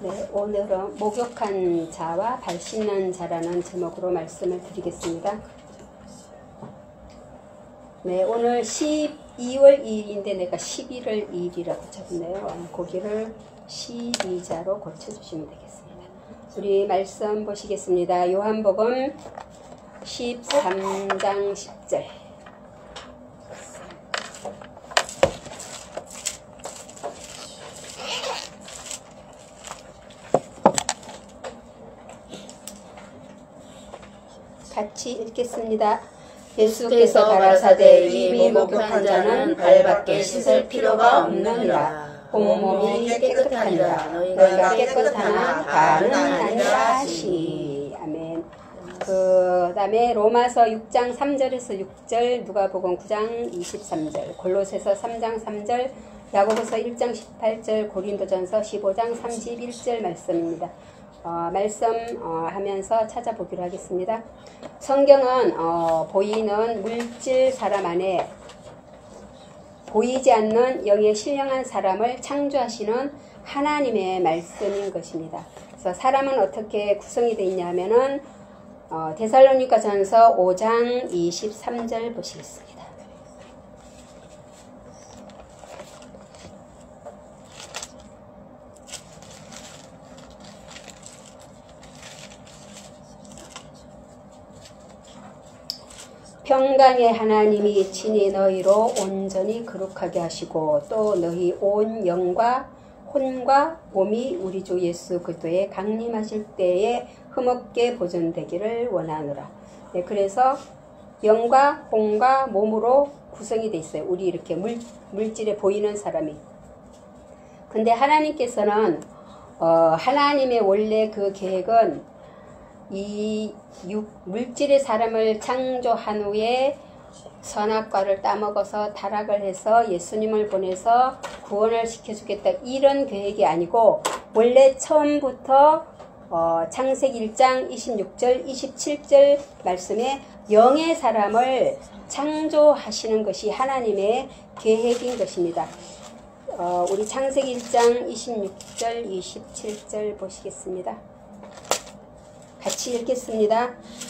네, 오늘은 목욕한 자와 발 씻는 자라는 제목으로 말씀을 드리겠습니다. 네, 오늘 12월 2일인데 내가 11월 2일이라고 적었네요. 거기를 12자로 고쳐주시면 되겠습니다. 우리 말씀 보시겠습니다. 요한복음 13장 10절. 같이 읽겠습니다. 예수께서 가라사대 이미 목욕한 자는 발밖에 씻을 필요가 없느니라. 온몸이 깨끗하니라. 너희가 깨끗하나 다는 아니라 하시. 아멘. 그 다음에 로마서 6장 3절에서 6절, 누가복음 9장 23절, 골로새서 3장 3절, 야고보서 1장 18절, 고린도전서 15장 31절 말씀입니다. 말씀하면서 찾아보기로 하겠습니다. 성경은 보이는 물질 사람 안에 보이지 않는 영의 신령한 사람을 창조하시는 하나님의 말씀인 것입니다. 그래서 사람은 어떻게 구성이 되어 있냐면은 데살로니가전서 5장 23절 보시겠습니다. 평강의 하나님이 친히 너희로 온전히 거룩하게 하시고 또 너희 온 영과 혼과 몸이 우리 주 예수 그리스도에 강림하실 때에 흠없게 보존되기를 원하노라. 네, 그래서 영과 혼과 몸으로 구성이 돼 있어요. 우리 이렇게 물질에 보이는 사람이. 근데 하나님께서는 하나님의 원래 그 계획은 이 물질의 사람을 창조한 후에 선악과를 따먹어서 타락을 해서 예수님을 보내서 구원을 시켜주겠다, 이런 계획이 아니고 원래 처음부터 창세기 1장 26절 27절 말씀에 영의 사람을 창조하시는 것이 하나님의 계획인 것입니다. 우리 창세기 1장 26절 27절 보시겠습니다. 같이 읽겠습니다.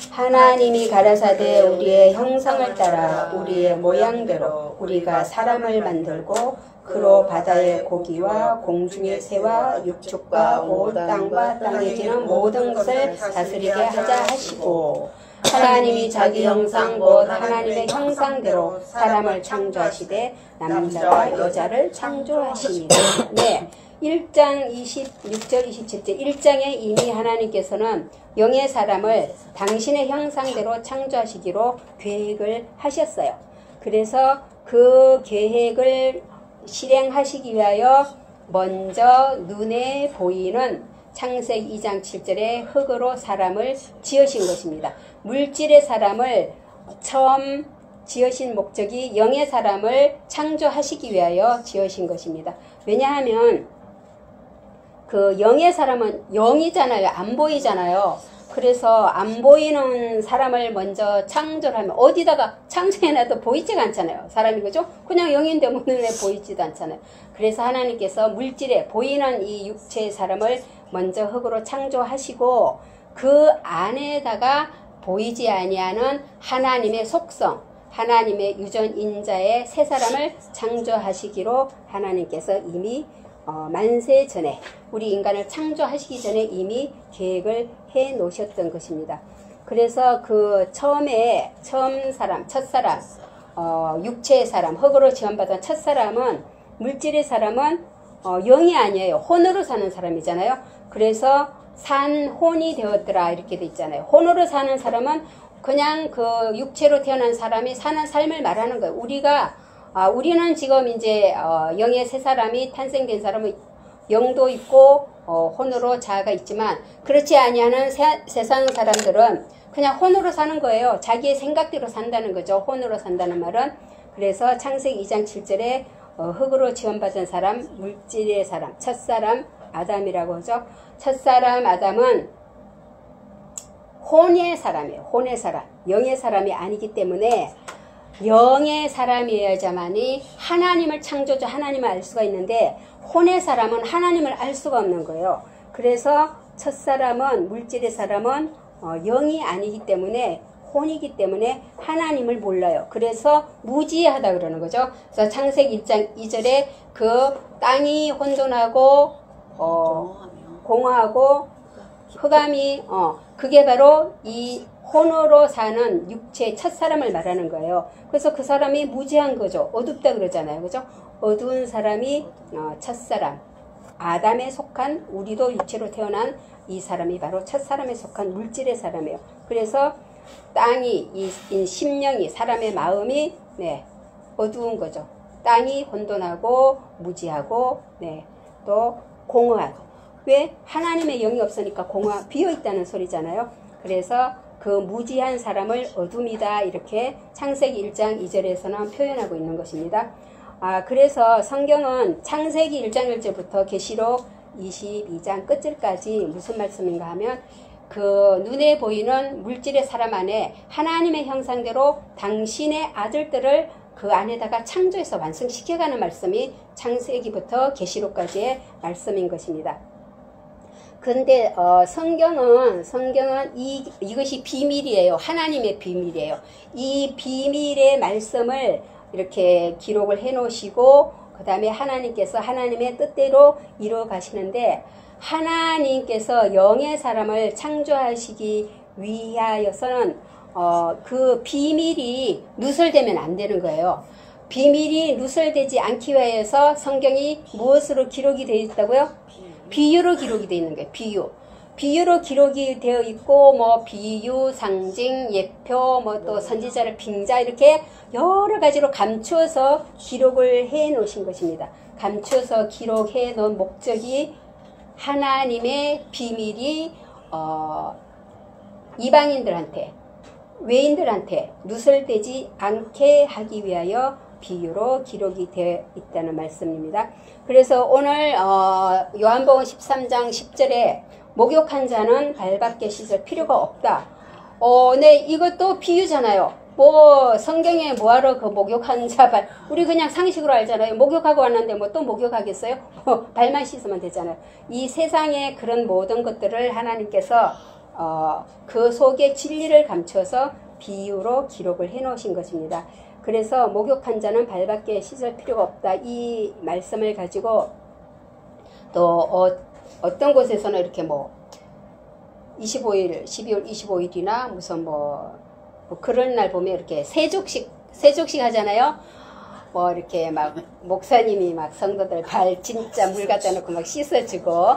하나님이 가라사대 우리의 형상을 따라 우리의 모양대로 우리가 사람을 만들고 그로 바다의 고기와 공중의 새와 육축과 온 땅과 땅에 지는 모든 것을 다스리게 하자 하시고, 하나님이 자기 형상 곧 하나님의 형상대로 사람을 창조하시되 남자와 여자를 창조하시니라. 네, 1장 26절 27절 1장에 이미 하나님께서는 영의 사람을 당신의 형상대로 창조하시기로 계획을 하셨어요. 그래서 그 계획을 실행하시기 위하여 먼저 눈에 보이는 창세기 2장 7절에 흙으로 사람을 지으신 것입니다. 물질의 사람을 처음 지으신 목적이 영의 사람을 창조하시기 위하여 지으신 것입니다. 왜냐하면 그 영의 사람은 영이잖아요. 안 보이잖아요. 그래서 안 보이는 사람을 먼저 창조하면 어디다가 창조해놔도 보이지가 않잖아요. 사람이, 그죠? 그냥 영인데 눈에 보이지도 않잖아요. 그래서 하나님께서 물질에 보이는 이 육체의 사람을 먼저 흙으로 창조하시고 그 안에다가 보이지 아니하는 하나님의 속성, 하나님의 유전인자의 새 사람을 창조하시기로 하나님께서 이미 만세 전에, 우리 인간을 창조하시기 전에 이미 계획을 해 놓으셨던 것입니다. 그래서 그 처음 사람, 첫사람, 육체의 사람, 흙으로 지원받은 첫사람은, 물질의 사람은 영이 아니에요. 혼으로 사는 사람이잖아요. 그래서 산혼이 되었더라 이렇게 돼 있잖아요. 혼으로 사는 사람은 그냥 그 육체로 태어난 사람이 사는 삶을 말하는 거예요. 우리는 지금 이제 영의 새 사람이 탄생된 사람은 영도 있고 혼으로 자아가 있지만, 그렇지 아니하는 세상 사람들은 그냥 혼으로 사는 거예요. 자기의 생각대로 산다는 거죠. 혼으로 산다는 말은. 그래서 창세기 2장 7절에 흙으로 지원받은 사람, 물질의 사람, 첫사람 아담이라고 하죠. 첫사람 아담은 혼의 사람이에요. 혼의 사람, 영의 사람이 아니기 때문에 영의 사람이어야지만이 하나님을 창조주 하나님을 알 수가 있는데, 혼의 사람은 하나님을 알 수가 없는 거예요. 그래서 첫사람은 물질의 사람은 영이 아니기 때문에 혼이기 때문에 하나님을 몰라요. 그래서 무지하다 그러는 거죠. 그래서 창세기 1장 2절에 그 땅이 혼돈하고 공허하고 흑암이 그게 바로 이 혼으로 사는 육체의 첫사람을 말하는 거예요. 그래서 그 사람이 무지한 거죠. 어둡다 그러잖아요. 그죠? 어두운 사람이 첫사람. 아담에 속한 우리도 육체로 태어난 이 사람이 바로 첫사람에 속한 물질의 사람이에요. 그래서 땅이 이 심령이 사람의 마음이 어두운 거죠. 땅이 혼돈하고 무지하고 또 공허하고 왜 하나님의 영이 없으니까 비어 있다는 소리잖아요. 그래서 그 무지한 사람을 어둠이다 이렇게 창세기 1장 2절에서는 표현하고 있는 것입니다. 그래서 성경은 창세기 1장 1절부터 계시록 22장 끝절까지 무슨 말씀인가 하면 그 눈에 보이는 물질의 사람 안에 하나님의 형상대로 당신의 아들들을 그 안에다가 창조해서 완성시켜가는 말씀이 창세기부터 계시록까지의 말씀인 것입니다. 근데 성경은 이것이 비밀이에요. 하나님의 비밀이에요. 이 비밀의 말씀을 이렇게 기록을 해 놓으시고 그 다음에 하나님께서 하나님의 뜻대로 이루어 가시는데 하나님께서 영의 사람을 창조하시기 위하여서는 그 비밀이 누설되면 안 되는 거예요. 비밀이 누설되지 않기 위하여서 성경이 무엇으로 기록이 되어 있다고요? 비유로 기록이 되어 있는 거예요. 비유로 기록이 되어 있고 비유, 상징, 예표, 또 선지자를 빙자 이렇게 여러 가지로 감추어서 기록을 해 놓으신 것입니다. 감추어서 기록해 놓은 목적이 하나님의 비밀이 이방인들한테 외인들한테 누설되지 않게 하기 위하여 비유로 기록이 되어 있다는 말씀입니다. 그래서 오늘 요한복음 13장 10절에 목욕한 자는 발밖에 씻을 필요가 없다. 이것도 비유잖아요. 성경에 뭐하러 그 목욕한 자 발, 우리 그냥 상식으로 알잖아요. 목욕하고 왔는데 또 목욕하겠어요? 발만 씻으면 되잖아요. 이 세상의 그런 모든 것들을 하나님께서 그 속에 진리를 감춰서 비유로 기록을 해 놓으신 것입니다. 그래서 목욕한 자는 발밖에 씻을 필요가 없다. 이 말씀을 가지고 또 어떤 곳에서는 이렇게 25일, 12월 25일이나 무슨 그런 날 보면 이렇게 세족식 하잖아요. 이렇게 목사님이 성도들 발 진짜 물 갖다 놓고 씻어주고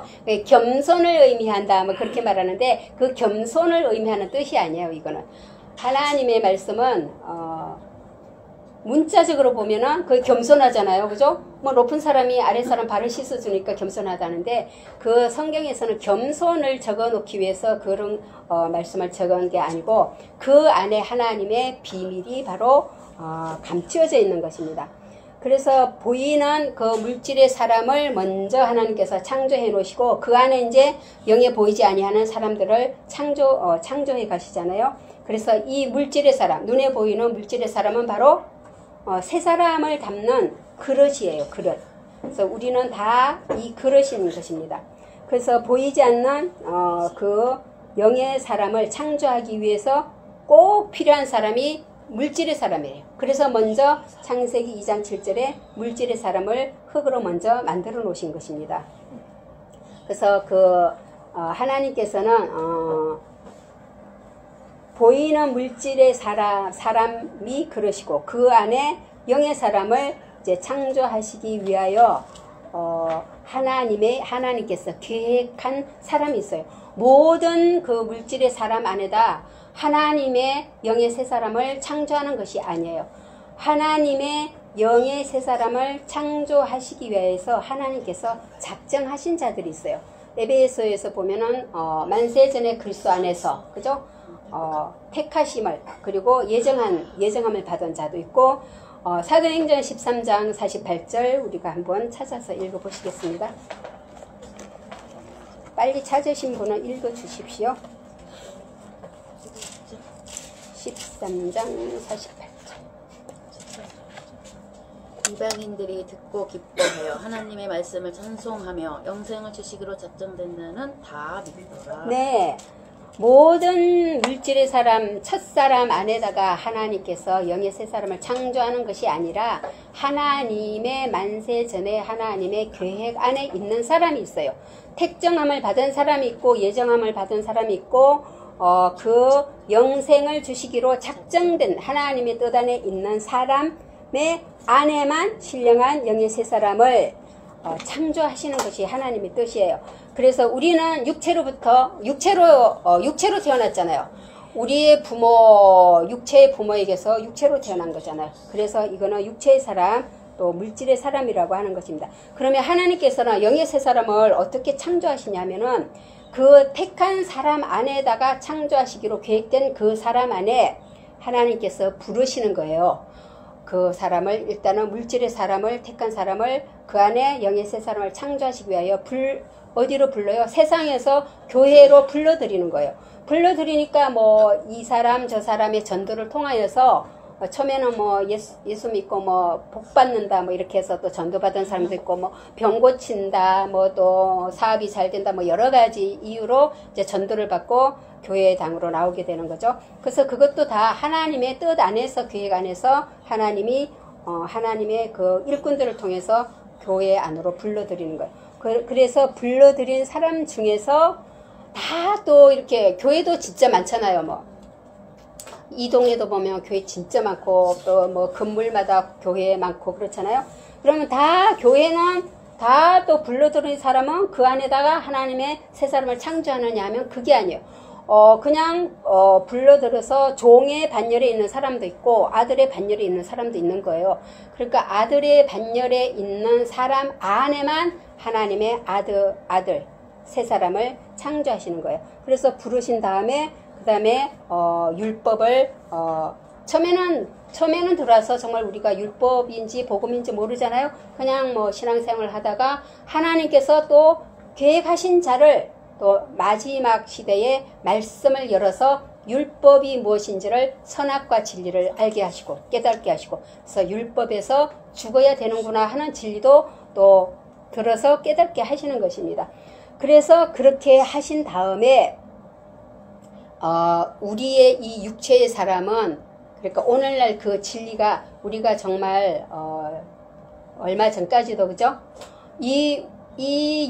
겸손을 의미한다 그렇게 말하는데 그 겸손을 의미하는 뜻이 아니에요. 이거는 하나님의 말씀은 문자적으로 보면은 그 겸손하잖아요. 그죠? 높은 사람이 아래 사람 발을 씻어주니까 겸손하다는데 그 성경에서는 겸손을 적어 놓기 위해서 그런 말씀을 적은 게 아니고 그 안에 하나님의 비밀이 바로 감추어져 있는 것입니다. 그래서 보이는 그 물질의 사람을 먼저 하나님께서 창조해 놓으시고 그 안에 이제 영에 보이지 아니하는 사람들을 창조해 가시잖아요. 그래서 이 물질의 사람, 눈에 보이는 물질의 사람은 바로 새 사람을 담는 그릇이에요. 그릇. 그래서 우리는 다 이 그릇인 것입니다. 그래서 보이지 않는 그 영의 사람을 창조하기 위해서 꼭 필요한 사람이 물질의 사람이에요. 그래서 먼저 창세기 2장 7절에 물질의 사람을 흙으로 먼저 만들어 놓으신 것입니다. 그래서 하나님께서는 보이는 물질의 사람이 그러시고 그 안에 영의 사람을 이제 창조하시기 위하여 하나님께서 계획한 사람이 있어요. 모든 그 물질의 사람 안에다 하나님의 영의 새 사람을 창조하는 것이 아니에요. 하나님의 영의 새 사람을 창조하시기 위해서 하나님께서 작정하신 자들이 있어요. 에베소에서 보면은 만세전에 그리스도 안에서 그죠? 택하심을 그리고 예정함을 받은 자도 있고 사도행전 13장 48절 우리가 한번 찾아서 읽어보시겠습니다. 빨리 찾으신 분은 읽어주십시오. 13장 48절 이방인들이 듣고 기뻐하여 하나님의 말씀을 찬송하며 영생을 주시기로 작정된다는 다 믿더라. 네. 모든 물질의 사람, 첫사람 안에다가 하나님께서 영의 새 사람을 창조하는 것이 아니라 하나님의 만세 전에 하나님의 계획 안에 있는 사람이 있어요. 택정함을 받은 사람이 있고 예정함을 받은 사람이 있고 그 영생을 주시기로 작정된 하나님의 뜻 안에 있는 사람의 안에만 신령한 영의 새 사람을 창조하시는 것이 하나님의 뜻이에요. 그래서 우리는 육체로 태어났잖아요. 우리의 부모, 육체의 부모에게서 육체로 태어난 거잖아요. 그래서 이거는 육체의 사람, 또 물질의 사람이라고 하는 것입니다. 그러면 하나님께서는 영의 새 사람을 어떻게 창조하시냐면은 그 택한 사람 안에다가 창조하시기로 계획된 그 사람 안에 하나님께서 부르시는 거예요. 그 사람을, 일단은 물질의 사람을, 택한 사람을 그 안에 영의 새 사람을 창조하시기 위하여 어디로 불러요? 세상에서 교회로 불러들이는 거예요. 불러들이니까 뭐 이 사람 저 사람의 전도를 통하여서 처음에는 뭐 예수 믿고 뭐 복 받는다 뭐 이렇게 해서 또 전도받은 사람도 있고 뭐 병 고친다 뭐 또 사업이 잘 된다 뭐 여러 가지 이유로 이제 전도를 받고 교회 당으로 나오게 되는 거죠. 그래서 그것도 다 하나님의 뜻 안에서, 계획 안에서 하나님이 하나님의 그 일꾼들을 통해서 교회 안으로 불러들이는 거예요. 그래서 불러들인 사람 중에서 다 또 이렇게 교회도 진짜 많잖아요. 뭐 이동에도 보면 교회 진짜 많고 또 뭐 건물마다 교회 많고 그렇잖아요. 그러면 다 교회는 다 또 불러들인 사람은 그 안에다가 하나님의 새 사람을 창조하느냐 하면 그게 아니에요. 그냥 불러들어서 종의 반열에 있는 사람도 있고 아들의 반열에 있는 사람도 있는 거예요. 그러니까 아들의 반열에 있는 사람 안에만 하나님의 아들 새 사람을 창조하시는 거예요. 그래서 부르신 다음에 그 다음에 율법을 처음에는 들어와서 정말 우리가 율법인지 복음인지 모르잖아요. 그냥 뭐 신앙생활을 하다가 하나님께서 또 계획하신 자를 또 마지막 시대에 말씀을 열어서 율법이 무엇인지를 선악과 진리를 알게 하시고 깨닫게 하시고, 그래서 율법에서 죽어야 되는구나 하는 진리도 또 들어서 깨닫게 하시는 것입니다. 그래서 그렇게 하신 다음에 우리의 이 육체의 사람은, 그러니까 오늘날 그 진리가 우리가 정말 얼마 전까지도 그죠? 이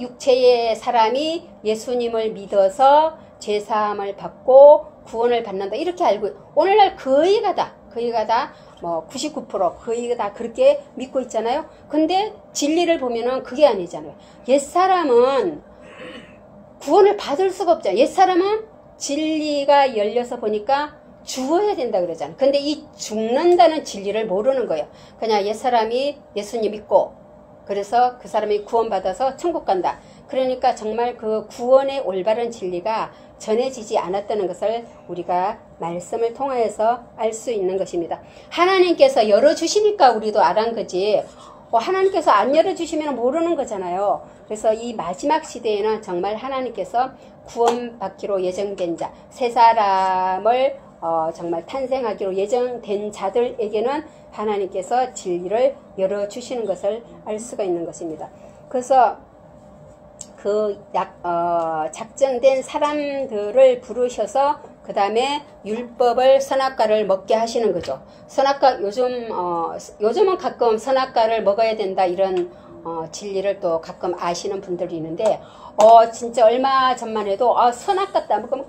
육체의 사람이 예수님을 믿어서 죄사함을 받고 구원을 받는다 이렇게 알고, 오늘날 거의 다 뭐 99% 거의 다 그렇게 믿고 있잖아요. 근데 진리를 보면은 그게 아니잖아요. 옛사람은 구원을 받을 수가 없잖아요. 옛사람은 진리가 열려서 보니까 죽어야 된다 그러잖아요. 근데 이 죽는다는 진리를 모르는 거예요. 그냥 옛사람이 예수님 믿고 그래서 그 사람이 구원받아서 천국 간다. 그러니까 정말 그 구원의 올바른 진리가 전해지지 않았다는 것을 우리가 말씀을 통하여서 알 수 있는 것입니다. 하나님께서 열어주시니까 우리도 알한 거지, 하나님께서 안 열어주시면 모르는 거잖아요. 그래서 이 마지막 시대에는 정말 하나님께서 구원받기로 예정된 자, 새 사람을 정말 탄생하기로 예정된 자들에게는 하나님께서 진리를 열어주시는 것을 알 수가 있는 것입니다. 그래서 작정된 사람들을 부르셔서 그 다음에 율법을 선악과를 먹게 하시는 거죠. 선악과 요즘은 가끔 선악과를 먹어야 된다 이런 진리를 또 가끔 아시는 분들이 있는데, 진짜 얼마 전만 해도 선악과 따먹으면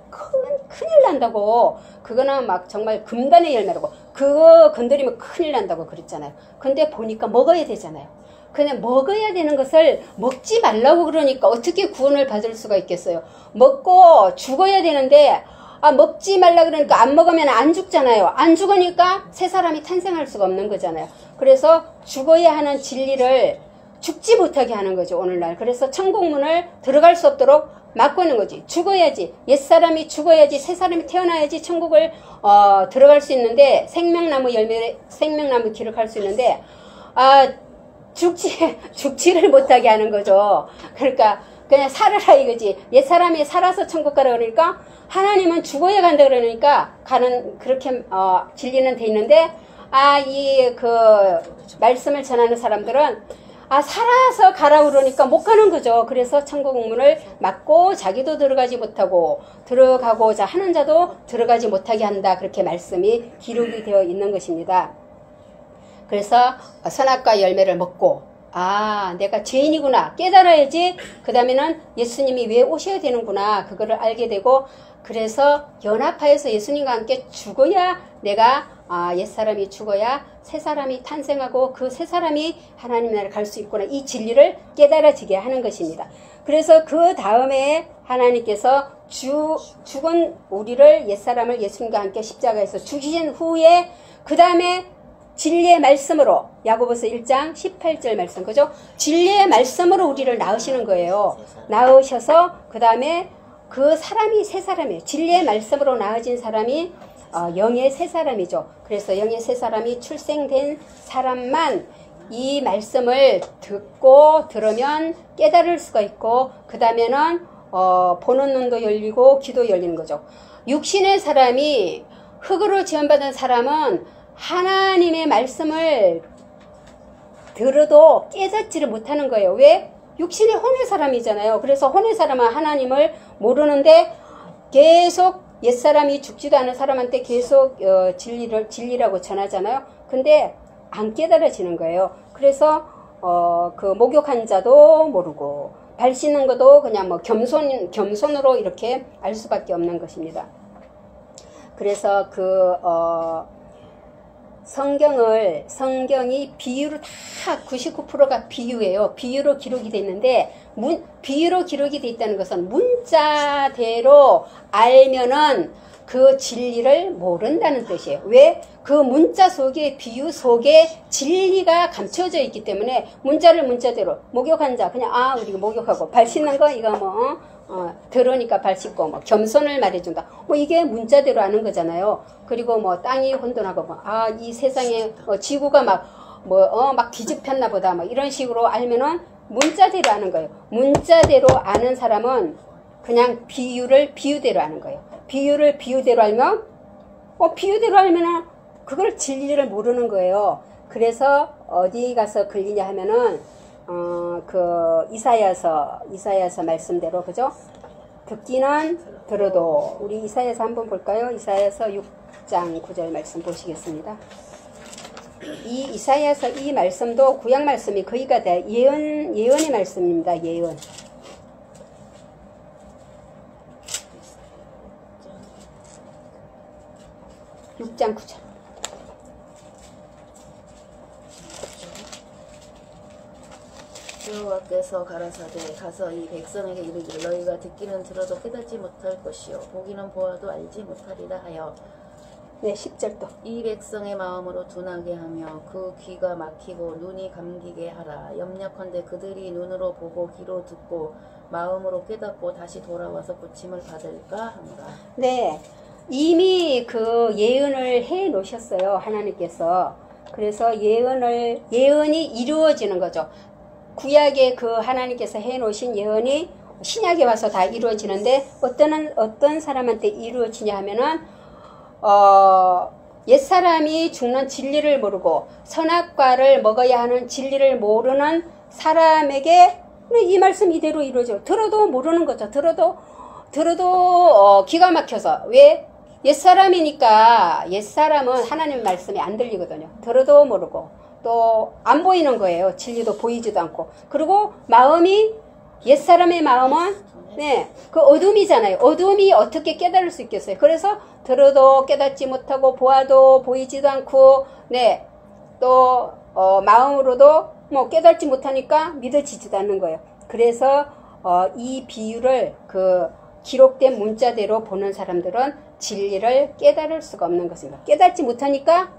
큰일 난다고, 그거는 막 정말 금단의 열매라고, 그거 건드리면 큰일 난다고 그랬잖아요. 근데 보니까 먹어야 되잖아요. 그냥 먹어야 되는 것을 먹지 말라고 그러니까 어떻게 구원을 받을 수가 있겠어요. 먹고 죽어야 되는데 먹지 말라 그러니까 안 먹으면 안 죽잖아요. 안 죽으니까 새 사람이 탄생할 수가 없는 거잖아요. 그래서 죽어야 하는 진리를 죽지 못하게 하는 거죠, 오늘날. 그래서 천국문을 들어갈 수 없도록 막고 있는 거지. 죽어야지, 옛사람이 죽어야지 새 사람이 태어나야지 천국을 들어갈 수 있는데, 생명나무 길을 갈 수 있는데 죽지를 못하게 하는 거죠. 그러니까 그냥 살아라 이거지. 옛사람이 살아서 천국 가라 그러니까, 하나님은 죽어야 간다 그러니까 그렇게 진리는 돼 있는데 이 그 말씀을 전하는 사람들은 살아서 가라 그러니까 못 가는 거죠. 그래서 천국 문을 막고 자기도 들어가지 못하고 들어가고자 하는 자도 들어가지 못하게 한다. 그렇게 말씀이 기록이 되어 있는 것입니다. 그래서 선악과 열매를 먹고 내가 죄인이구나 깨달아야지 그 다음에는 예수님이 왜 오셔야 되는구나 그거를 알게 되고 그래서 연합하여서 예수님과 함께 죽어야 내가 옛사람이 죽어야 새사람이 탄생하고 그 새사람이 하나님 나라를 갈 수 있구나 이 진리를 깨달아지게 하는 것입니다. 그래서 그 다음에 하나님께서 죽은 우리를 옛사람을 예수님과 함께 십자가에서 죽이신 후에 그 다음에 진리의 말씀으로 야고보서 1장 18절 말씀 그죠? 진리의 말씀으로 우리를 낳으시는 거예요. 낳으셔서 그 다음에 그 사람이 새 사람이에요. 진리의 말씀으로 낳아진 사람이 영의 새 사람이죠. 그래서 영의 새 사람이 출생된 사람만 이 말씀을 듣고 들으면 깨달을 수가 있고 그 다음에는 보는 눈도 열리고 귀도 열리는 거죠. 육신의 사람이 흙으로 지원받은 사람은 하나님의 말씀을 들어도 깨닫지를 못하는 거예요. 왜? 육신의 혼의 사람이잖아요. 그래서 혼의 사람은 하나님을 모르는데 계속 옛사람이 죽지도 않은 사람한테 계속 진리라고 전하잖아요. 근데 안 깨달아지는 거예요. 그래서 그 목욕한 자도 모르고 발 씻는 것도 그냥 뭐 겸손으로 이렇게 알 수밖에 없는 것입니다. 그래서 성경이 비유로 다 99%가 비유예요. 비유로 기록이 돼 있는데 비유로 기록이 돼 있다는 것은 문자대로 알면은 그 진리를 모른다는 뜻이에요. 왜? 그 문자 속에 비유 속에 진리가 감춰져 있기 때문에 문자를 문자대로 목욕한 자 그냥 우리가 목욕하고 발 씻는 거 이거 들으니까 발 씻고 겸손을 말해준다. 이게 문자대로 아는 거잖아요. 그리고 땅이 혼돈하고 이 세상에 지구가 막 뒤집혔나 보다 이런 식으로 알면은 문자대로 아는 거예요. 문자대로 아는 사람은 그냥 비유를 비유대로 아는 거예요. 비유를 비유대로 알면 비유대로 알면은 그걸 진리를 모르는 거예요. 그래서 어디 가서 걸리냐 하면은 그 이사야서 말씀대로 그죠? 듣기는 들어도 우리 이사야서 한번 볼까요? 이사야서 6장 9절 말씀 보시겠습니다. 이 이사야서 이 말씀도 구약 말씀이 거의가 다 예언의 말씀입니다. 예언. 6장 9절. 여호와께서 가라사대 가서 이 백성에게 이르기를 너희가 듣기는 들어도 깨닫지 못할 것이요 보기는 보아도 알지 못하리라 하여 10절도 이 백성의 마음으로 둔하게 하며 그 귀가 막히고 눈이 감기게 하라. 염려컨대 그들이 눈으로 보고 귀로 듣고 마음으로 깨닫고 다시 돌아와서 고침을 받을까 한다. 네, 이미 그 예언을 해 놓으셨어요. 하나님께서. 그래서 예언이 이루어지는 거죠. 구약에 그 하나님께서 해 놓으신 예언이 신약에 와서 다 이루어지는데 어떤 사람한테 이루어지냐 하면은 옛사람이 죽는 진리를 모르고 선악과를 먹어야 하는 진리를 모르는 사람에게 이 말씀 이대로 이루어져. 들어도 모르는 거죠. 들어도 기가 막혀서. 왜? 옛사람이니까 옛사람은 하나님 말씀이 안 들리거든요. 들어도 모르고 또 안 보이는 거예요. 진리도 보이지도 않고. 그리고 마음이 옛사람의 마음은 그 어둠이잖아요. 어둠이 어떻게 깨달을 수 있겠어요. 그래서 들어도 깨닫지 못하고 보아도 보이지도 않고 또 마음으로도 깨닫지 못하니까 믿어지지도 않는 거예요. 그래서 이 비유를 그 기록된 문자대로 보는 사람들은 진리를 깨달을 수가 없는 것입니다. 깨닫지 못하니까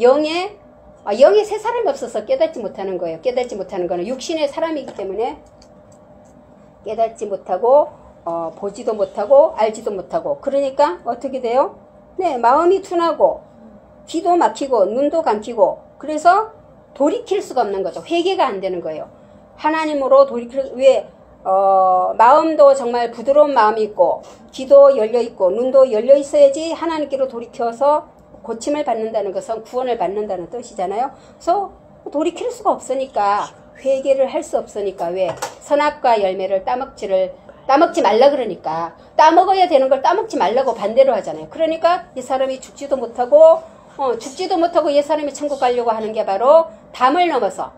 영에 새 사람이 없어서 깨닫지 못하는 거예요. 깨닫지 못하는 거는 육신의 사람이기 때문에 깨닫지 못하고 보지도 못하고 알지도 못하고 그러니까 어떻게 돼요? 마음이 둔하고 귀도 막히고 눈도 감기고 그래서 돌이킬 수가 없는 거죠. 회개가 안 되는 거예요. 하나님으로 왜 마음도 정말 부드러운 마음이 있고 귀도 열려 있고 눈도 열려 있어야지 하나님께로 돌이켜서 고침을 받는다는 것은 구원을 받는다는 뜻이잖아요. 그래서 돌이킬 수가 없으니까 회개를 할 수 없으니까 왜 선악과 열매를 따먹지 말라 그러니까 따먹어야 되는 걸 따먹지 말라고 반대로 하잖아요. 그러니까 이 사람이 죽지도 못하고 옛 사람이 천국 가려고 하는 게 바로 담을 넘어서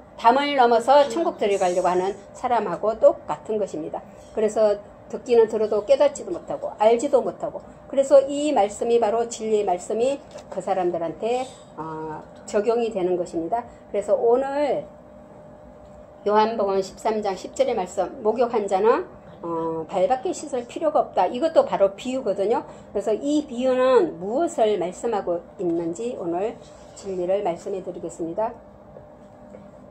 천국 들어가려고 하는 사람하고 똑같은 것입니다. 그래서 듣기는 들어도 깨닫지도 못하고 알지도 못하고 그래서 이 말씀이 바로 진리의 말씀이 그 사람들한테 적용이 되는 것입니다. 그래서 오늘 요한복음 13장 10절의 말씀 목욕한 자는 발밖에 씻을 필요가 없다. 이것도 바로 비유거든요. 그래서 이 비유는 무엇을 말씀하고 있는지 오늘 진리를 말씀해 드리겠습니다.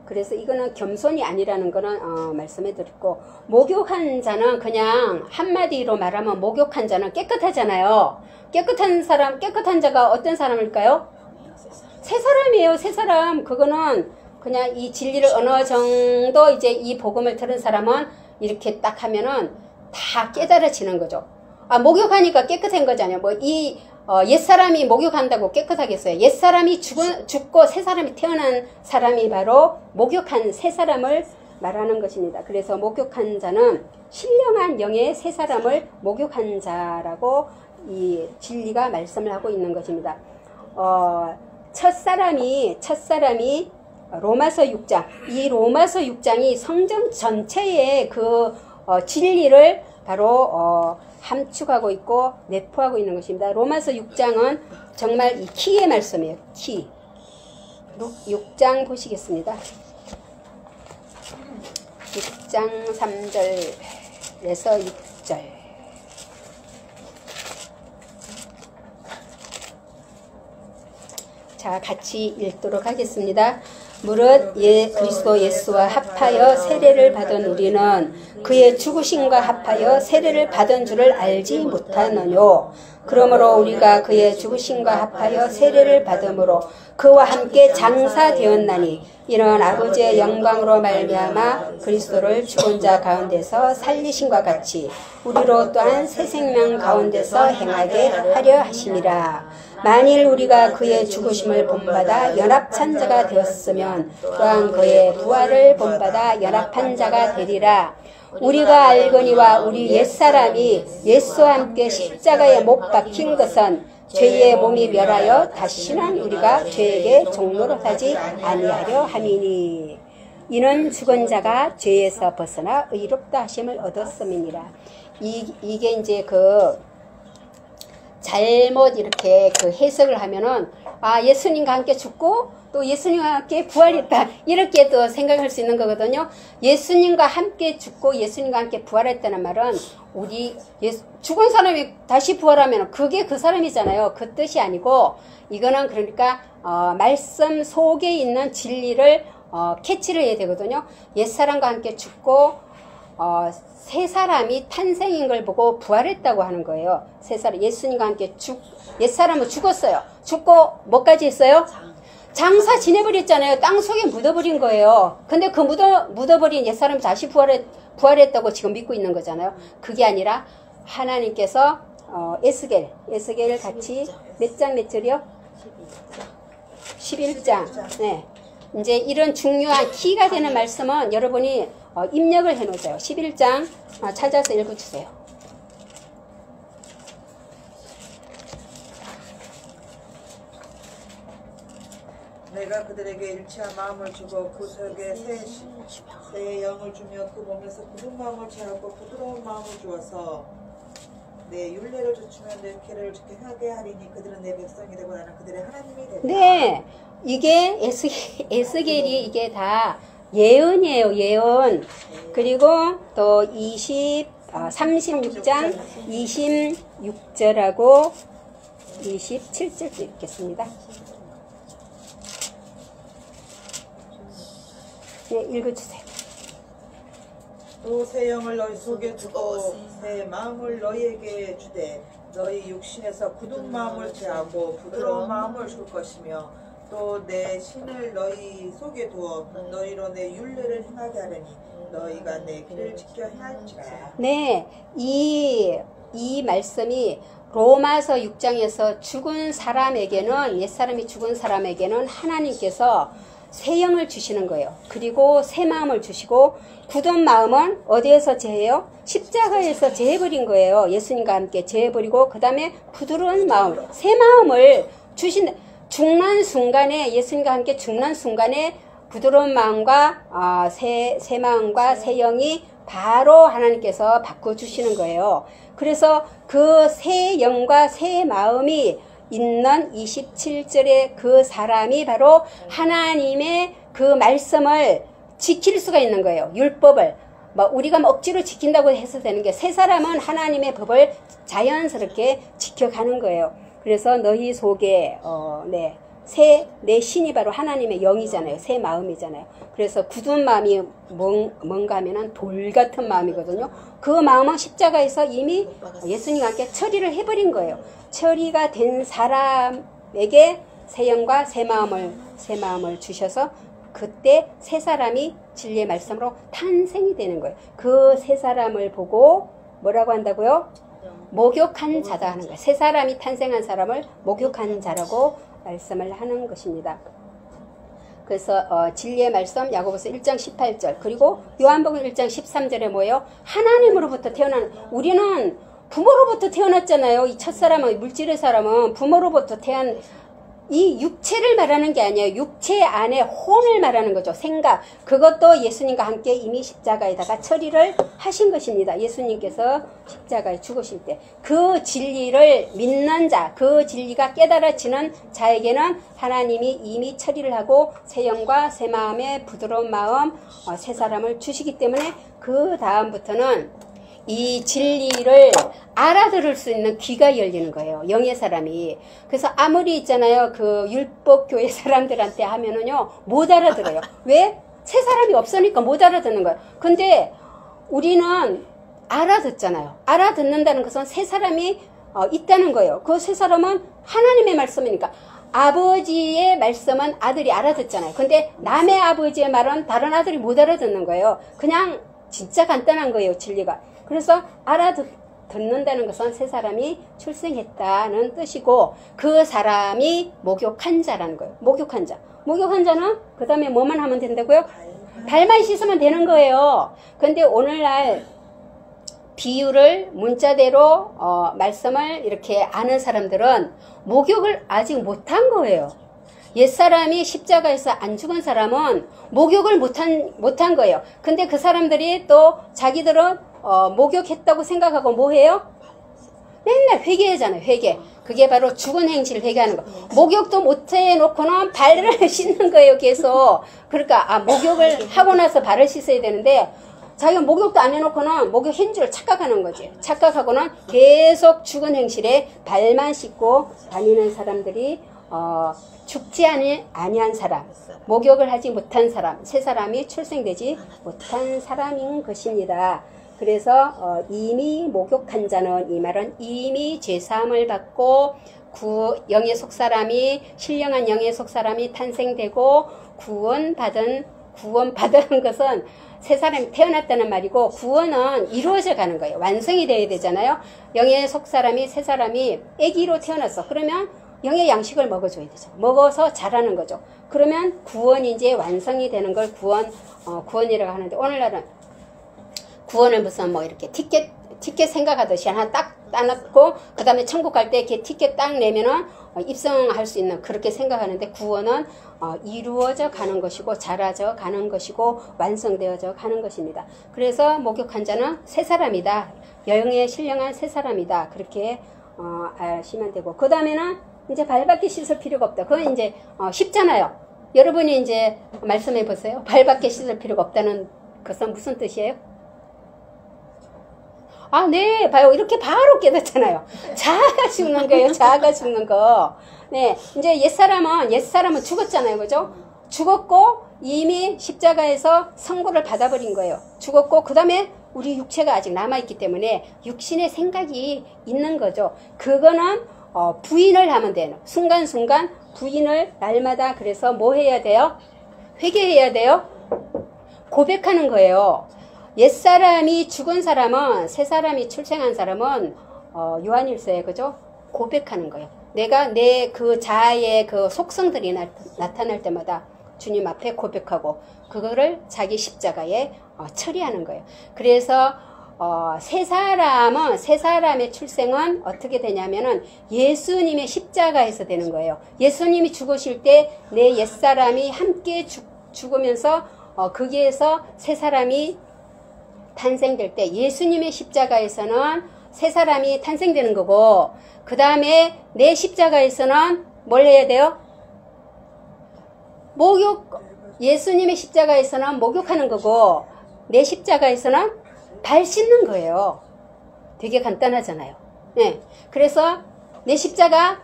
그래서 이거는 겸손이 아니라는 거는 말씀해 드렸고 목욕한 자는 그냥 한마디로 말하면 목욕한 자는 깨끗하잖아요. 깨끗한 자가 어떤 사람일까요? 새 사람이에요. 새 사람. 그거는 그냥 이 진리를 어느 정도 이제 이 복음을 들은 사람은 이렇게 딱 하면은 다 깨달아지는 거죠. 목욕하니까 깨끗한 거잖아요. 옛사람이 목욕한다고 깨끗하겠어요. 옛사람이 죽고 새 사람이 태어난 사람이 바로 목욕한 새 사람을 말하는 것입니다. 그래서 목욕한 자는 신령한 영의 새 사람을 목욕한 자라고 이 진리가 말씀을 하고 있는 것입니다. 첫사람이 로마서 6장, 이 로마서 6장이 성경 전체의 그 진리를 바로 함축하고 있고 내포하고 있는 것입니다. 로마서 6장은 정말 이 키의 말씀이에요. 키. 6장 보시겠습니다. 6장 3절에서 6절. 자, 같이 읽도록 하겠습니다. 무릇 그리스도 예수와 합하여 세례를 받은 우리는 그의 죽으심과 합하여 세례를 받은 줄을 알지 못하느뇨. 그러므로 우리가 그의 죽으심과 합하여 세례를 받음으로 그와 함께 장사되었나니 이는 아버지의 영광으로 말미암아 그리스도를 죽은 자 가운데서 살리심과 같이 우리로 또한 새 생명 가운데서 행하게 하려 하심이라. 만일 우리가 그의 죽으심을 본받아 연합한 자가 되었으면 또한 그의 부활을 본받아 연합한 자가 되리라. 우리가 알거니와 우리 옛사람이 예수와 함께 십자가에 못 박힌 것은 죄의 몸이 멸하여 다시는 우리가 죄에게 종노릇하지 아니하려 함이니 이는 죽은 자가 죄에서 벗어나 의롭다 하심을 얻었음이니라. 이게 이제 잘못 이렇게 해석을 하면은 예수님과 함께 죽고 또 예수님과 함께 부활했다 이렇게 또 생각할 수 있는 거거든요. 예수님과 함께 죽고 예수님과 함께 부활했다는 말은 죽은 사람이 다시 부활하면 그게 그 사람이잖아요. 그 뜻이 아니고 이거는 그러니까 말씀 속에 있는 진리를 캐치를 해야 되거든요. 옛사람과 함께 죽고 새 사람이 탄생인 걸 보고 부활했다고 하는 거예요. 새 사람 예수님과 함께 옛사람은 죽었어요. 죽고 뭐까지 했어요? 장사 지내버렸잖아요. 땅 속에 묻어버린 거예요. 근데 그 묻어버린 옛사람이 다시 부활했다고 지금 믿고 있는 거잖아요. 그게 아니라 하나님께서 에스겔 같이 몇 절이요? 11장. 네. 이제 이런 중요한 키가 되는 말씀은 여러분이 입력을 해놓으세요. 11장 찾아서 읽어주세요. 내가 그들에게 일치한 마음을 주고 그 속에 새 영을 주며 그 몸에서 굳은 마음을 제하고 부드러운 마음을 주어서 내 율례를 좇으며 내 계례를 지켜 하게 하리니 그들은 내 백성이 되고 나는 그들의 하나님이 되리라. 네, 이게 에스겔이 이게 다 예언이에요. 예언. 그리고 또 36장 26절하고 27절도 읽겠습니다. 네, 읽어주세요. 또 새 영을 너희 속에 두고 새 마음을 너희에게 주되 너희 육신에서 굳은 마음을 제하고 부드러운 마음을 줄 것이며 또 내 신을 너희 속에 두어 너희로 내 율례를 행하게 하려니 너희가 내 길을 지켜 행할지라. 네, 이 이 말씀이 로마서 6장에서 죽은 사람에게는, 옛사람이 죽은 사람에게는 하나님께서 새 영을 주시는 거예요. 그리고 새 마음을 주시고, 굳은 마음은 어디에서 제해요? 십자가에서 제해버린 거예요. 예수님과 함께 제해버리고, 그 다음에 부드러운 마음, 새 마음을 주신, 죽는 순간에, 예수님과 함께 죽는 순간에 부드러운 마음과 새 마음과 새 영이 바로 하나님께서 바꿔주시는 거예요. 그래서 그 새 영과 새 마음이 있는 27절의 그 사람이 바로 하나님의 그 말씀을 지킬 수가 있는 거예요. 율법을. 우리가 억지로 지킨다고 해서 되는 게, 새 사람은 하나님의 법을 자연스럽게 지켜가는 거예요. 그래서 너희 속에 내 신이 바로 하나님의 영이잖아요. 새 마음이잖아요. 그래서 굳은 마음이 뭔가 하면은 돌 같은 마음이거든요. 그 마음은 십자가에서 이미 예수님과 함께 처리를 해버린 거예요. 처리가 된 사람에게 새 영과 새 마음을 주셔서 그때 새 사람이 진리의 말씀으로 탄생이 되는 거예요. 그 새 사람을 보고 뭐라고 한다고요? 목욕한 자다 하는 거예요. 새 사람이 탄생한 사람을 목욕한 자라고 말씀을 하는 것입니다. 그래서 진리의 말씀 야고보서 1장 18절, 그리고 요한복음 1장 13절에 뭐예요? 하나님으로부터 태어난, 우리는 부모로부터 태어났잖아요. 이 첫사람은, 물질의 사람은 부모로부터 태어난 이 육체를 말하는 게 아니에요. 육체 안에 혼을 말하는 거죠. 생각. 그것도 예수님과 함께 이미 십자가에다가 처리를 하신 것입니다. 예수님께서 십자가에 죽으실 때. 그 진리를 믿는 자, 그 진리가 깨달아지는 자에게는 하나님이 이미 처리를 하고 새 영과 새 마음의 부드러운 마음, 새 사람을 주시기 때문에 그 다음부터는 이 진리를 알아들을 수 있는 귀가 열리는 거예요. 영의 사람이. 그래서 아무리 있잖아요. 그 율법교회 사람들한테 하면은요, 못 알아들어요. 왜? 새 사람이 없으니까 못 알아듣는 거예요. 근데 우리는 알아듣잖아요. 알아듣는다는 것은 새 사람이 있다는 거예요. 그 새 사람은 하나님의 말씀이니까. 아버지의 말씀은 아들이 알아듣잖아요. 근데 남의 아버지의 말은 다른 아들이 못 알아듣는 거예요. 그냥 진짜 간단한 거예요. 진리가. 그래서 알아듣는다는 것은 새 사람이 출생했다는 뜻이고, 그 사람이 목욕한 자라는 거예요. 목욕한 자. 목욕한 자는 그 다음에 뭐만 하면 된다고요? 발만 씻으면 되는 거예요. 근데 오늘날 비유를 문자대로 말씀을 이렇게 아는 사람들은 목욕을 아직 못한 거예요. 옛사람이 십자가에서 안 죽은 사람은 목욕을 못한 거예요. 근데 그 사람들이 또 자기들은 목욕했다고 생각하고 뭐 해요? 맨날 회개하잖아요. 회개. 그게 바로 죽은 행실을 회개하는 거. 목욕도 못 해놓고는 발을 씻는 거예요. 계속. 그러니까 목욕을 하고 나서 발을 씻어야 되는데 자기가 목욕도 안 해놓고는 목욕한 줄 착각하는 거지. 착각하고는 계속 죽은 행실에 발만 씻고 다니는 사람들이 죽지 아니한 사람, 목욕을 하지 못한 사람, 새 사람이 출생되지 못한 사람인 것입니다. 그래서 이미 목욕한 자는, 이 말은 이미 죄사함을 받고 영의 속사람이, 신령한 영의 속사람이 탄생되고 구원받은 것은 새 사람이 태어났다는 말이고, 구원은 이루어져 가는 거예요. 완성이 되어야 되잖아요. 영의 속사람이, 새 사람이 아기로 태어났어. 그러면 영의 양식을 먹어줘야 되죠. 먹어서 자라는 거죠. 그러면 구원이 이제 완성이 되는 걸 구원이라고 하는데, 오늘날은 구원을 무슨 이렇게 티켓 생각하듯이 하나 딱 따놓고 그 다음에 천국 갈 때 이렇게 티켓 딱 내면은 입성할 수 있는, 그렇게 생각하는데, 구원은 이루어져 가는 것이고 자라져 가는 것이고 완성되어져 가는 것입니다. 그래서 목욕한 자는 새 사람이다. 영의 신령한 새 사람이다. 그렇게 아시면 되고, 그 다음에는 이제 발밖에 씻을 필요가 없다. 그건 이제 쉽잖아요. 여러분이 이제 말씀해 보세요. 발밖에 씻을 필요가 없다는 것은 무슨 뜻이에요? 네, 봐요. 이렇게 바로 깨닫잖아요. 자아가 죽는 거예요. 자아가 죽는 거. 네, 이제 옛사람은 죽었잖아요. 그죠? 죽었고, 이미 십자가에서 선고를 받아버린 거예요. 죽었고, 그 다음에 우리 육체가 아직 남아있기 때문에 육신의 생각이 있는 거죠. 그거는 부인을 하면 돼요. 순간순간 부인을 날마다, 그래서 뭐 해야 돼요? 회개해야 돼요? 고백하는 거예요. 옛사람이 죽은 사람은, 새 사람이 출생한 사람은 요한일서에 그죠? 고백하는 거예요. 내가 내 그 자아의 그 속성들이 나타날 때마다 주님 앞에 고백하고 그거를 자기 십자가에 처리하는 거예요. 그래서 세 사람의 출생은 어떻게 되냐면은 예수님의 십자가에서 되는 거예요. 예수님이 죽으실 때 내 옛사람이 함께 죽으면서 거기에서 새 사람이 탄생될 때 예수님의 십자가에서는 새 사람이 탄생되는 거고, 그 다음에 내 십자가에서는 뭘 해야 돼요? 예수님의 십자가에서는 목욕하는 거고, 내 십자가에서는 발 씻는 거예요. 되게 간단하잖아요. 네. 그래서 내 십자가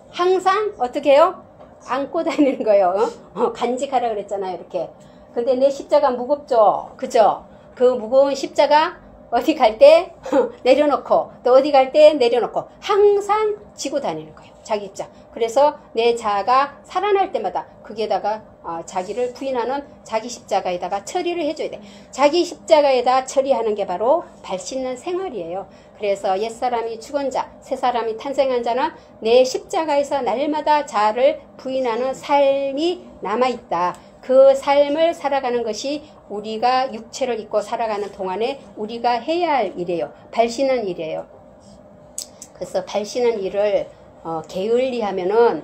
항상 어떻게 해요? 안고 다니는 거예요. 간직하라 그랬잖아요. 이렇게. 근데 내 십자가 무겁죠? 그죠? 그 무거운 십자가 어디 갈 때 내려놓고 또 어디 갈 때 내려놓고 항상 지고 다니는 거예요. 자기 십자가. 그래서 내 자아가 살아날 때마다 거기에다가 자기를 부인하는 자기 십자가에다가 처리를 해줘야 돼. 자기 십자가에다 처리하는 게 바로 발 씻는 생활이에요. 그래서 옛사람이 죽은 자, 새사람이 탄생한 자는 내 십자가에서 날마다 자아를 부인하는 삶이 남아있다. 그 삶을 살아가는 것이 우리가 육체를 입고 살아가는 동안에 우리가 해야 할 일이에요. 발 씻는 일이에요. 그래서 발 씻는 일을 게을리 하면은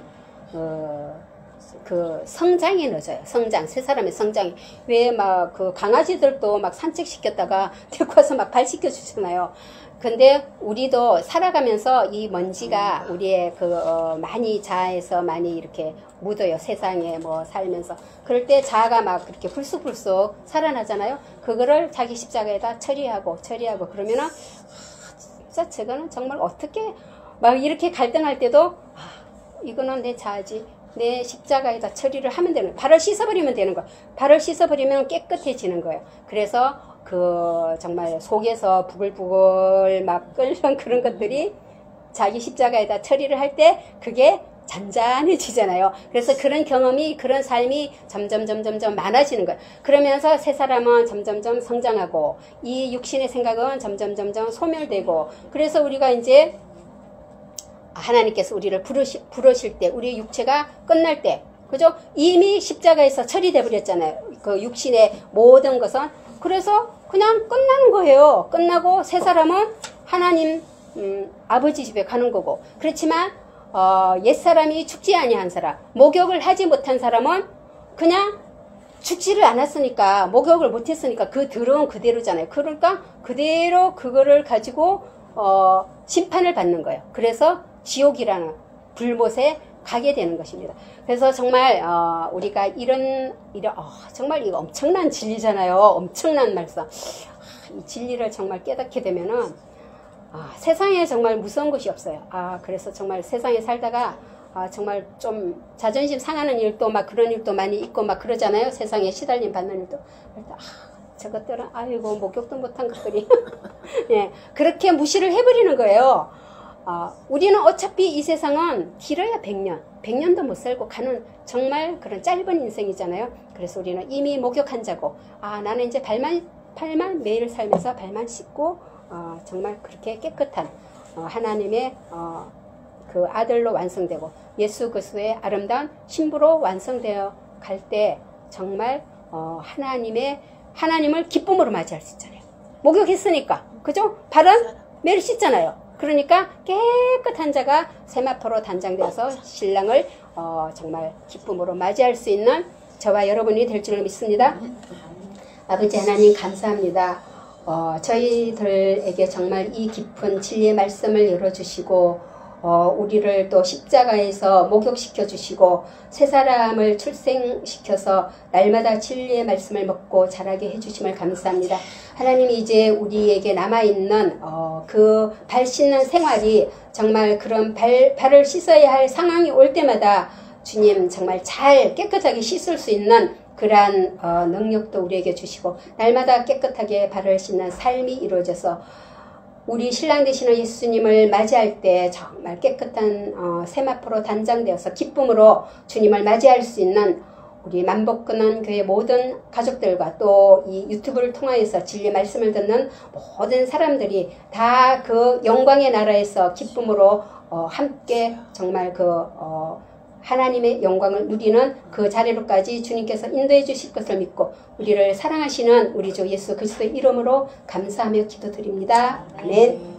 그 성장이 늦어요. 새 사람의 성장이. 왜 막 그 강아지들도 막 산책시켰다가 데리고 와서 막 발 씻겨주잖아요. 근데 우리도 살아가면서 이 먼지가 우리의 많이 자아에서 많이 이렇게 묻어요. 세상에 뭐 살면서. 그럴 때 자아가 막 그렇게 불쑥불쑥 살아나잖아요. 그거를 자기 십자가에다 처리하고 그러면은 진짜 저거는 정말 어떻게 막 이렇게 갈등할 때도 이거는 내 자아지. 내 십자가에다 처리를 하면 되는 거예요. 발을 씻어버리면 되는 거예요. 발을 씻어버리면 깨끗해지는 거예요. 그래서 정말 속에서 부글부글 막 끓는 그런 것들이 자기 십자가에다 처리를 할 때 그게 잔잔해지잖아요. 그래서 그런 경험이, 그런 삶이 점점 많아지는 거예요. 그러면서 새 사람은 점점 성장하고 이 육신의 생각은 점점 소멸되고, 그래서 우리가 이제 하나님께서 우리를 부르실 때, 우리 육체가 끝날 때, 그죠? 이미 십자가에서 처리돼 버렸잖아요. 그 육신의 모든 것은. 그래서 그냥 끝나는 거예요. 끝나고 새 사람은 하나님 아버지 집에 가는 거고. 그렇지만 옛사람이 죽지 아니한 사람, 목욕을 하지 못한 사람은 그냥 죽지를 않았으니까, 목욕을 못했으니까 그 더러운 그대로잖아요. 그러니까 그대로 그거를 가지고 심판을 받는 거예요. 그래서 지옥이라는 불못에 가게 되는 것입니다. 그래서 정말 우리가 이런 정말 이거 엄청난 진리잖아요. 엄청난 말씀. 이 진리를 정말 깨닫게 되면은 세상에 정말 무서운 것이 없어요. 그래서 정말 세상에 살다가 정말 좀 자존심 상하는 일도 막 그런 일도 많이 있고 막 그러잖아요. 세상에 시달림 받는 일도. 저것들은 아이고 목욕도 못한 것들이 예, 그렇게 무시를 해버리는 거예요. 우리는 어차피 이 세상은 길어야 100년도 못 살고 가는 정말 그런 짧은 인생이잖아요. 그래서 우리는 이미 목욕한 자고, 나는 이제 발만 매일 살면서 발만 씻고 정말 그렇게 깨끗한 하나님의 그 아들로 완성되고 예수 그리스도의 아름다운 신부로 완성되어 갈 때 정말 하나님을 기쁨으로 맞이할 수 있잖아요. 목욕했으니까, 그죠? 발은 매일 씻잖아요. 그러니까 깨끗한 자가 세마포로 단장되어서 신랑을 정말 기쁨으로 맞이할 수 있는 저와 여러분이 될 줄을 믿습니다. 아버지 하나님 감사합니다. 저희들에게 정말 이 깊은 진리의 말씀을 열어주시고 우리를 또 십자가에서 목욕시켜 주시고 새 사람을 출생시켜서 날마다 진리의 말씀을 먹고 자라게 해주심을 감사합니다. 하나님이 이제 우리에게 남아있는 그 발 씻는 생활이 정말 그런 발을 씻어야 할 상황이 올 때마다 주님 정말 잘 깨끗하게 씻을 수 있는 그러한 능력도 우리에게 주시고 날마다 깨끗하게 발을 씻는 삶이 이루어져서 우리 신랑 되시는 예수님을 맞이할 때 정말 깨끗한 세마포로 단장되어서 기쁨으로 주님을 맞이할 수 있는 우리 만복근원 교회 모든 가족들과 또 이 유튜브를 통하여서 진리의 말씀을 듣는 모든 사람들이 다 그 영광의 나라에서 기쁨으로 함께 정말 하나님의 영광을 누리는 그 자리로까지 주님께서 인도해 주실 것을 믿고 우리를 사랑하시는 우리 주 예수 그리스도의 이름으로 감사하며 기도드립니다. 아멘.